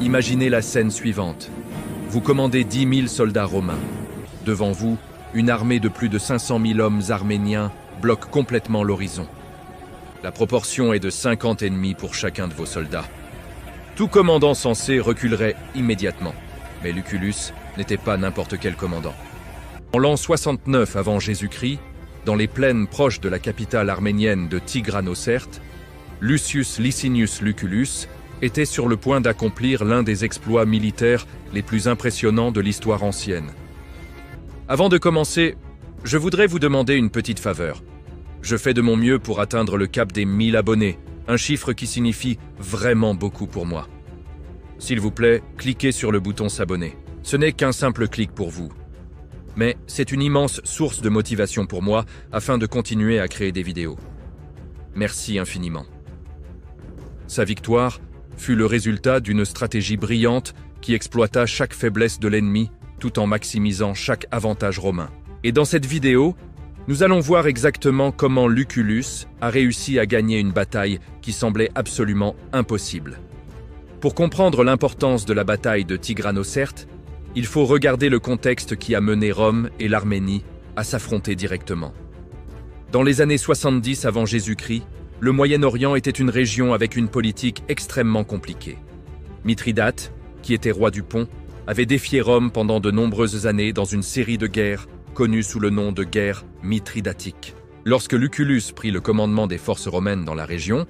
Imaginez la scène suivante. Vous commandez 10 000 soldats romains. Devant vous, une armée de plus de 500 000 hommes arméniens bloque complètement l'horizon. La proportion est de 50 ennemis pour chacun de vos soldats. Tout commandant censé reculerait immédiatement, mais Lucullus n'était pas n'importe quel commandant. En l'an 69 avant Jésus-Christ, dans les plaines proches de la capitale arménienne de Tigranosserte, Lucius Licinius Lucullus était sur le point d'accomplir l'un des exploits militaires les plus impressionnants de l'histoire ancienne. Avant de commencer, je voudrais vous demander une petite faveur. Je fais de mon mieux pour atteindre le cap des 1000 abonnés, un chiffre qui signifie vraiment beaucoup pour moi. S'il vous plaît, cliquez sur le bouton s'abonner. Ce n'est qu'un simple clic pour vous. Mais c'est une immense source de motivation pour moi afin de continuer à créer des vidéos. Merci infiniment. Sa victoire fut le résultat d'une stratégie brillante qui exploita chaque faiblesse de l'ennemi tout en maximisant chaque avantage romain. Et dans cette vidéo, nous allons voir exactement comment Lucullus a réussi à gagner une bataille qui semblait absolument impossible. Pour comprendre l'importance de la bataille de Tigranosserte, il faut regarder le contexte qui a mené Rome et l'Arménie à s'affronter directement. Dans les années 70 avant Jésus-Christ, le Moyen-Orient était une région avec une politique extrêmement compliquée. Mithridate, qui était roi du Pont, avait défié Rome pendant de nombreuses années dans une série de guerres connues sous le nom de guerre mithridatique. Lorsque Lucullus prit le commandement des forces romaines dans la région,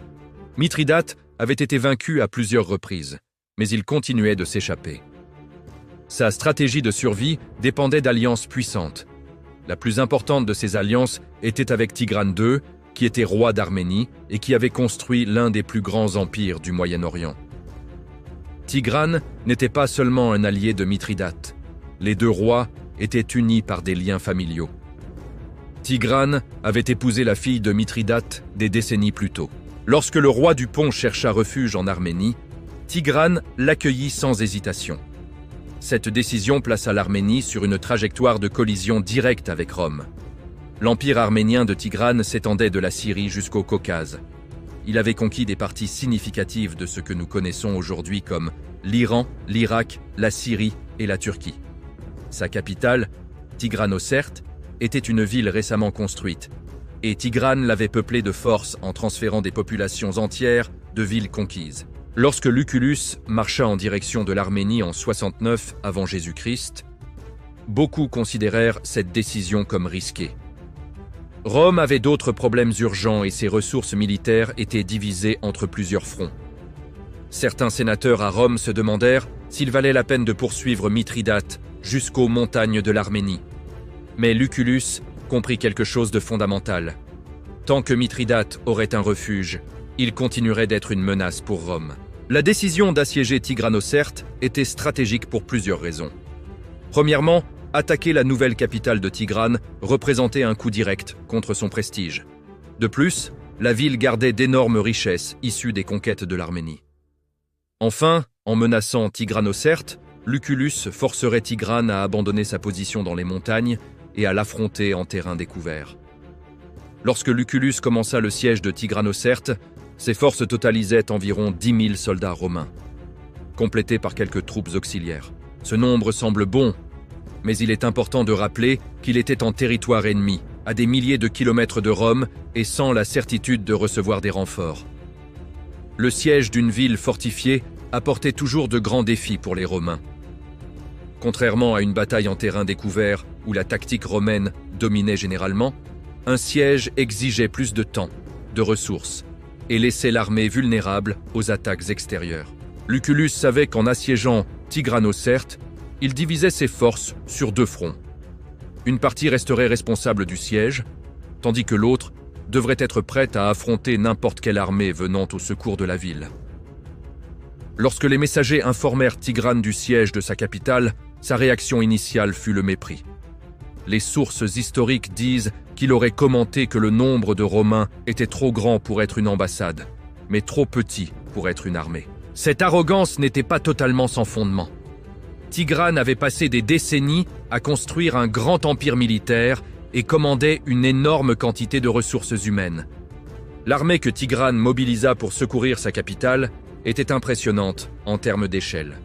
Mithridate avait été vaincu à plusieurs reprises, mais il continuait de s'échapper. Sa stratégie de survie dépendait d'alliances puissantes. La plus importante de ces alliances était avec Tigrane II, qui était roi d'Arménie et qui avait construit l'un des plus grands empires du Moyen-Orient. Tigrane n'était pas seulement un allié de Mithridate. Les deux rois étaient unis par des liens familiaux. Tigrane avait épousé la fille de Mithridate des décennies plus tôt. Lorsque le roi du Pont chercha refuge en Arménie, Tigrane l'accueillit sans hésitation. Cette décision plaça l'Arménie sur une trajectoire de collision directe avec Rome. L'empire arménien de Tigrane s'étendait de la Syrie jusqu'au Caucase. Il avait conquis des parties significatives de ce que nous connaissons aujourd'hui comme l'Iran, l'Irak, la Syrie et la Turquie. Sa capitale, Tigranosserte, était une ville récemment construite, et Tigrane l'avait peuplée de force en transférant des populations entières de villes conquises. Lorsque Lucullus marcha en direction de l'Arménie en 69 avant Jésus-Christ, beaucoup considérèrent cette décision comme risquée. Rome avait d'autres problèmes urgents et ses ressources militaires étaient divisées entre plusieurs fronts. Certains sénateurs à Rome se demandèrent s'il valait la peine de poursuivre Mithridate jusqu'aux montagnes de l'Arménie. Mais Lucullus comprit quelque chose de fondamental. Tant que Mithridate aurait un refuge, il continuerait d'être une menace pour Rome. La décision d'assiéger Tigranosserte était stratégique pour plusieurs raisons. Premièrement, attaquer la nouvelle capitale de Tigrane représentait un coup direct contre son prestige. De plus, la ville gardait d'énormes richesses issues des conquêtes de l'Arménie. Enfin, en menaçant Tigranosserte, Lucullus forcerait Tigrane à abandonner sa position dans les montagnes et à l'affronter en terrain découvert. Lorsque Lucullus commença le siège de Tigranosserte, ses forces totalisaient environ 10 000 soldats romains, complétés par quelques troupes auxiliaires. Ce nombre semble bon, mais il est important de rappeler qu'il était en territoire ennemi, à des milliers de kilomètres de Rome et sans la certitude de recevoir des renforts. Le siège d'une ville fortifiée apportait toujours de grands défis pour les Romains. Contrairement à une bataille en terrain découvert où la tactique romaine dominait généralement, un siège exigeait plus de temps, de ressources, et laissait l'armée vulnérable aux attaques extérieures. Lucullus savait qu'en assiégeant Tigranosserte, il divisait ses forces sur deux fronts. Une partie resterait responsable du siège, tandis que l'autre devrait être prête à affronter n'importe quelle armée venant au secours de la ville. Lorsque les messagers informèrent Tigrane du siège de sa capitale, sa réaction initiale fut le mépris. Les sources historiques disent qu'il aurait commenté que le nombre de Romains était trop grand pour être une ambassade, mais trop petit pour être une armée. Cette arrogance n'était pas totalement sans fondement. Tigrane avait passé des décennies à construire un grand empire militaire et commandait une énorme quantité de ressources humaines. L'armée que Tigrane mobilisa pour secourir sa capitale était impressionnante en termes d'échelle.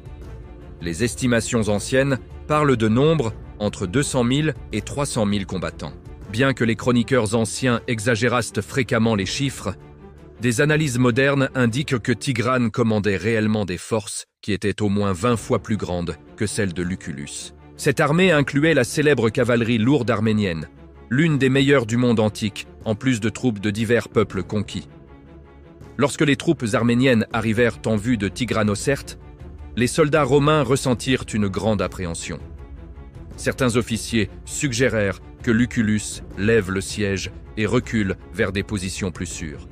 Les estimations anciennes parlent de nombres entre 200 000 et 300 000 combattants. Bien que les chroniqueurs anciens exagérassent fréquemment les chiffres, des analyses modernes indiquent que Tigrane commandait réellement des forces qui étaient au moins 20 fois plus grandes que celles de Lucullus. Cette armée incluait la célèbre cavalerie lourde arménienne, l'une des meilleures du monde antique, en plus de troupes de divers peuples conquis. Lorsque les troupes arméniennes arrivèrent en vue de Tigranosserte, les soldats romains ressentirent une grande appréhension. Certains officiers suggérèrent que Lucullus lève le siège et recule vers des positions plus sûres.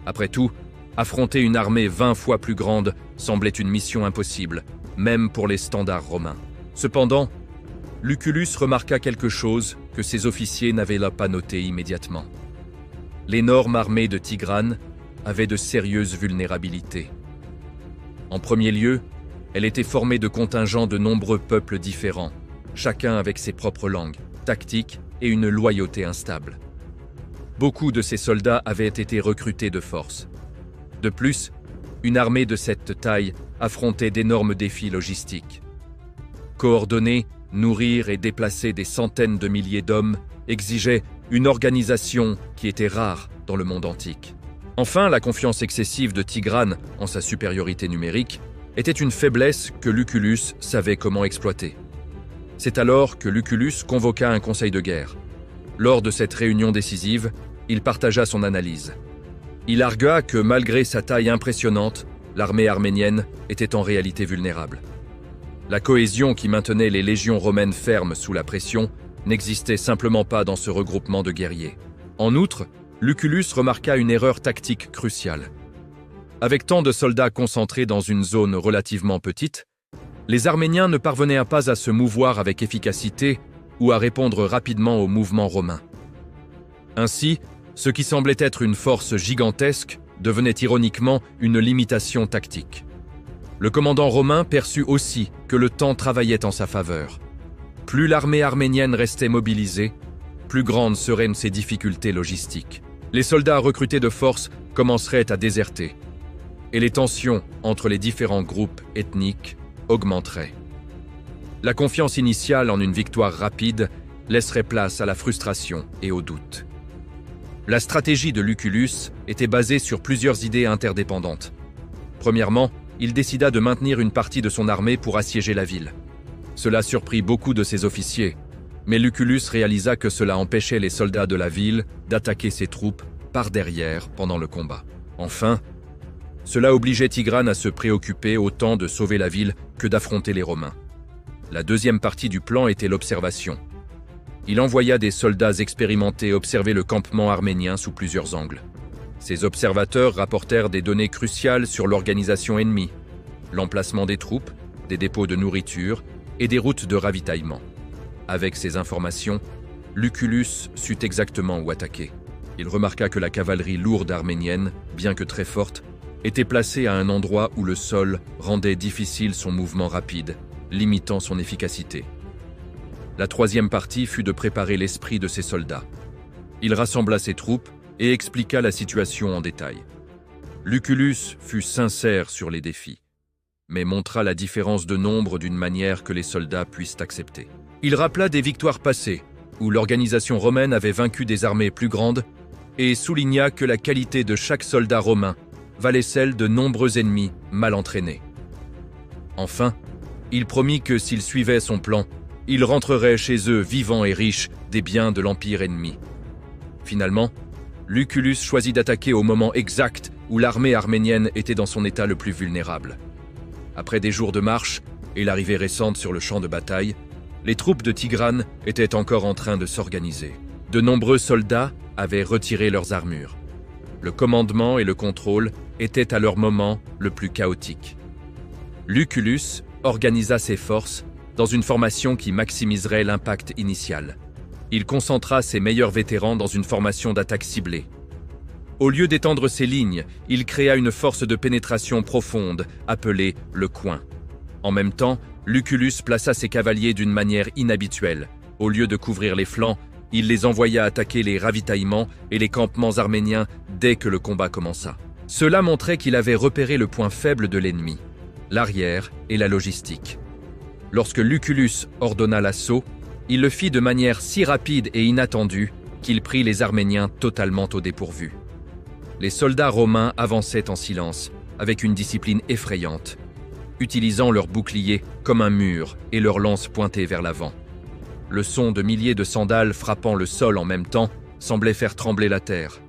Après tout, affronter une armée 20 fois plus grande semblait une mission impossible, même pour les standards romains. Cependant, Lucullus remarqua quelque chose que ses officiers n'avaient pas noté immédiatement. L'énorme armée de Tigrane avait de sérieuses vulnérabilités. En premier lieu, elle était formée de contingents de nombreux peuples différents, chacun avec ses propres langues, tactiques et une loyauté instable. Beaucoup de ces soldats avaient été recrutés de force. De plus, une armée de cette taille affrontait d'énormes défis logistiques. Coordonner, nourrir et déplacer des centaines de milliers d'hommes exigeait une organisation qui était rare dans le monde antique. Enfin, la confiance excessive de Tigrane en sa supériorité numérique était une faiblesse que Lucullus savait comment exploiter. C'est alors que Lucullus convoqua un conseil de guerre. Lors de cette réunion décisive, il partagea son analyse. Il argua que malgré sa taille impressionnante, l'armée arménienne était en réalité vulnérable. La cohésion qui maintenait les légions romaines fermes sous la pression n'existait simplement pas dans ce regroupement de guerriers. En outre, Lucullus remarqua une erreur tactique cruciale. Avec tant de soldats concentrés dans une zone relativement petite, les Arméniens ne parvenaient pas à se mouvoir avec efficacité ou à répondre rapidement aux mouvements romains. Ainsi, ce qui semblait être une force gigantesque devenait ironiquement une limitation tactique. Le commandant romain perçut aussi que le temps travaillait en sa faveur. Plus l'armée arménienne restait mobilisée, plus grandes seraient ses difficultés logistiques. Les soldats recrutés de force commenceraient à déserter, et les tensions entre les différents groupes ethniques augmenteraient. La confiance initiale en une victoire rapide laisserait place à la frustration et au doute. La stratégie de Lucullus était basée sur plusieurs idées interdépendantes. Premièrement, il décida de maintenir une partie de son armée pour assiéger la ville. Cela surprit beaucoup de ses officiers, mais Lucullus réalisa que cela empêchait les soldats de la ville d'attaquer ses troupes par derrière pendant le combat. Enfin, cela obligeait Tigrane à se préoccuper autant de sauver la ville que d'affronter les Romains. La deuxième partie du plan était l'observation. Il envoya des soldats expérimentés observer le campement arménien sous plusieurs angles. Ces observateurs rapportèrent des données cruciales sur l'organisation ennemie, l'emplacement des troupes, des dépôts de nourriture et des routes de ravitaillement. Avec ces informations, Lucullus sut exactement où attaquer. Il remarqua que la cavalerie lourde arménienne, bien que très forte, était placée à un endroit où le sol rendait difficile son mouvement rapide, limitant son efficacité. La troisième partie fut de préparer l'esprit de ses soldats. Il rassembla ses troupes et expliqua la situation en détail. Lucullus fut sincère sur les défis, mais montra la différence de nombre d'une manière que les soldats puissent accepter. Il rappela des victoires passées, où l'organisation romaine avait vaincu des armées plus grandes, et souligna que la qualité de chaque soldat romain valait celle de nombreux ennemis mal entraînés. Enfin, il promit que s'ils suivaient son plan, ils rentreraient chez eux vivants et riches des biens de l'empire ennemi. Finalement, Lucullus choisit d'attaquer au moment exact où l'armée arménienne était dans son état le plus vulnérable. Après des jours de marche et l'arrivée récente sur le champ de bataille, les troupes de Tigrane étaient encore en train de s'organiser. De nombreux soldats avaient retiré leurs armures. Le commandement et le contrôle étaient à leur moment le plus chaotique. Lucullus organisa ses forces dans une formation qui maximiserait l'impact initial. Il concentra ses meilleurs vétérans dans une formation d'attaque ciblée. Au lieu d'étendre ses lignes, il créa une force de pénétration profonde, appelée le coin. En même temps, Lucullus plaça ses cavaliers d'une manière inhabituelle. Au lieu de couvrir les flancs, il les envoya attaquer les ravitaillements et les campements arméniens dès que le combat commença. Cela montrait qu'il avait repéré le point faible de l'ennemi, l'arrière et la logistique. Lorsque Lucullus ordonna l'assaut, il le fit de manière si rapide et inattendue qu'il prit les Arméniens totalement au dépourvu. Les soldats romains avançaient en silence, avec une discipline effrayante, utilisant leurs boucliers comme un mur et leurs lances pointées vers l'avant. Le son de milliers de sandales frappant le sol en même temps semblait faire trembler la terre.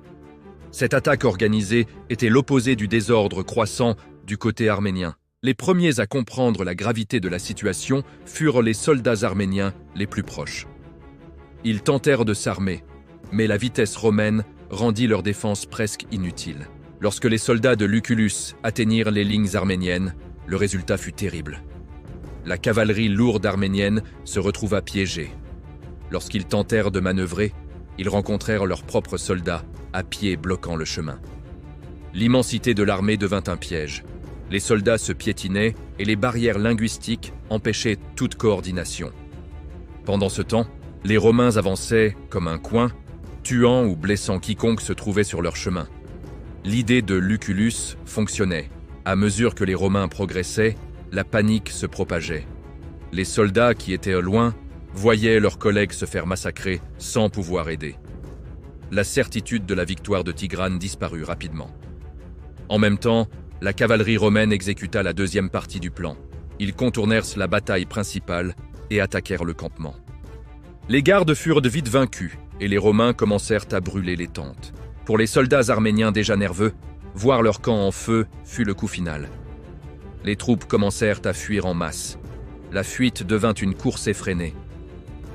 Cette attaque organisée était l'opposé du désordre croissant du côté arménien. Les premiers à comprendre la gravité de la situation furent les soldats arméniens les plus proches. Ils tentèrent de s'armer, mais la vitesse romaine rendit leur défense presque inutile. Lorsque les soldats de Lucullus atteignirent les lignes arméniennes, le résultat fut terrible. La cavalerie lourde arménienne se retrouva piégée. Lorsqu'ils tentèrent de manœuvrer, ils rencontrèrent leurs propres soldats à pied bloquant le chemin. L'immensité de l'armée devint un piège. Les soldats se piétinaient et les barrières linguistiques empêchaient toute coordination. Pendant ce temps, les Romains avançaient comme un coin, tuant ou blessant quiconque se trouvait sur leur chemin. L'idée de Lucullus fonctionnait. À mesure que les Romains progressaient, la panique se propageait. Les soldats qui étaient loin voyaient leurs collègues se faire massacrer sans pouvoir aider. La certitude de la victoire de Tigrane disparut rapidement. En même temps, la cavalerie romaine exécuta la deuxième partie du plan. Ils contournèrent la bataille principale et attaquèrent le campement. Les gardes furent vite vaincus et les Romains commencèrent à brûler les tentes. Pour les soldats arméniens déjà nerveux, voir leur camp en feu fut le coup final. Les troupes commencèrent à fuir en masse. La fuite devint une course effrénée.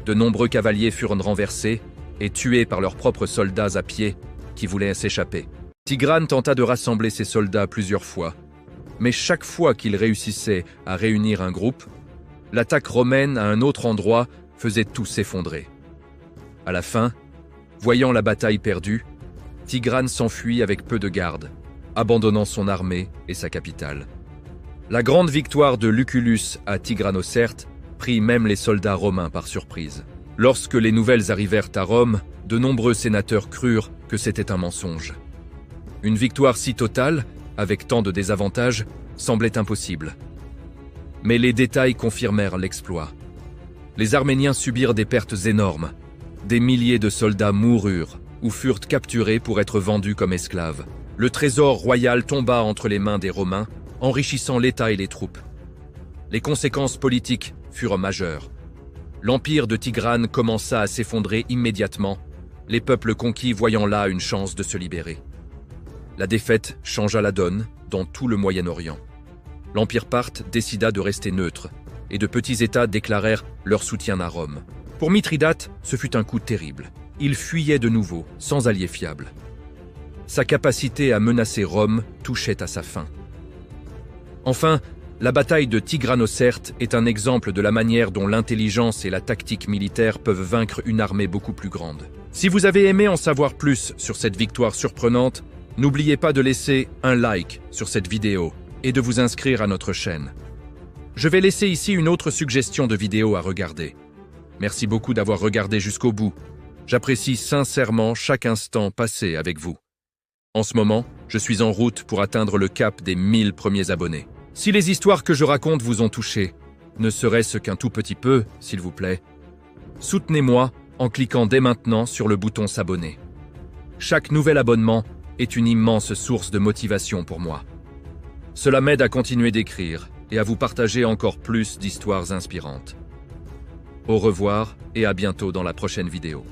De nombreux cavaliers furent renversés et tués par leurs propres soldats à pied qui voulaient s'échapper. Tigrane tenta de rassembler ses soldats plusieurs fois, mais chaque fois qu'il réussissait à réunir un groupe, l'attaque romaine à un autre endroit faisait tout s'effondrer. À la fin, voyant la bataille perdue, Tigrane s'enfuit avec peu de garde, abandonnant son armée et sa capitale. La grande victoire de Lucullus à Tigranosserte prit même les soldats romains par surprise. Lorsque les nouvelles arrivèrent à Rome, de nombreux sénateurs crurent que c'était un mensonge. Une victoire si totale, avec tant de désavantages, semblait impossible. Mais les détails confirmèrent l'exploit. Les Arméniens subirent des pertes énormes. Des milliers de soldats moururent ou furent capturés pour être vendus comme esclaves. Le trésor royal tomba entre les mains des Romains, enrichissant l'État et les troupes. Les conséquences politiques furent majeures. L'empire de Tigrane commença à s'effondrer immédiatement, les peuples conquis voyant là une chance de se libérer. La défaite changea la donne dans tout le Moyen-Orient. L'empire parthe décida de rester neutre, et de petits États déclarèrent leur soutien à Rome. Pour Mithridate, ce fut un coup terrible. Il fuyait de nouveau, sans alliés fiables. Sa capacité à menacer Rome touchait à sa fin. Enfin, la bataille de Tigranosserte est un exemple de la manière dont l'intelligence et la tactique militaire peuvent vaincre une armée beaucoup plus grande. Si vous avez aimé en savoir plus sur cette victoire surprenante, n'oubliez pas de laisser un like sur cette vidéo et de vous inscrire à notre chaîne. Je vais laisser ici une autre suggestion de vidéo à regarder. Merci beaucoup d'avoir regardé jusqu'au bout. J'apprécie sincèrement chaque instant passé avec vous. En ce moment, je suis en route pour atteindre le cap des 1000 premiers abonnés. Si les histoires que je raconte vous ont touché, ne serait-ce qu'un tout petit peu, s'il vous plaît, soutenez-moi en cliquant dès maintenant sur le bouton s'abonner. Chaque nouvel abonnement est une immense source de motivation pour moi. Cela m'aide à continuer d'écrire et à vous partager encore plus d'histoires inspirantes. Au revoir et à bientôt dans la prochaine vidéo.